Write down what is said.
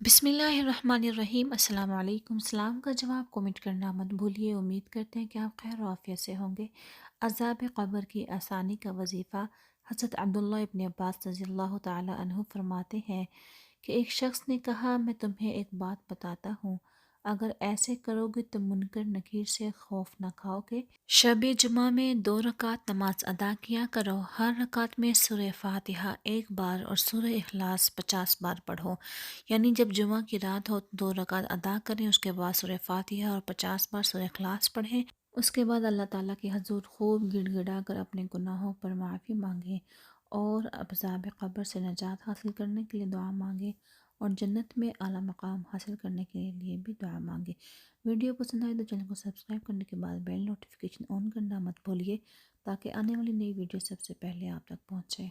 بسم اللہ الرحمن الرحیم۔ السلام علیکم۔ سلام کا جواب کمنٹ کرنا مت بھولیے۔ امید کرتے ہیں کہ آپ خیر و عافیت سے ہوں گے۔ عذاب قبر کی آسانی کا وظیفہ۔ حضرت عبداللہ ابن عباس رضی اللہ تعالی عنہ فرماتے ہیں کہ ایک شخص نے کہا، میں تمہیں ایک بات بتاتا ہوں، اگر ایسے کرو گے تو منکر نکیر سے خوف نہ کھاؤ گے۔ شب جمعہ میں 2 رکعت نماز ادا کیا کرو، ہر رکعت میں سورہ فاتحہ 1 بار اور سورہ اخلاص 50 بار پڑھو۔ یعنی جب جمعہ کی رات ہو تو 2 رکعت ادا کریں، اس کے بعد سورہ فاتحہ اور 50 بار سورہ اخلاص پڑھیں۔ اس کے بعد اللہ تعالیٰ کی حضور خوب گڑ گڑا کر اپنے گناہوں پر معافی مانگیں اور عذاب قبر سے نجات حاصل کرنے کے لیے دعا مانگیں اور جنت میں اعلیٰ مقام حاصل کرنے کے لیے بھی دعا مانگیں۔ ویڈیو پسند آئے تو چینل کو سبسکرائب کرنے کے بعد بیل نوٹیفیکیشن آن کرنا مت بھولیے تاکہ آنے والی نئی ویڈیو سب سے پہلے آپ تک پہنچے۔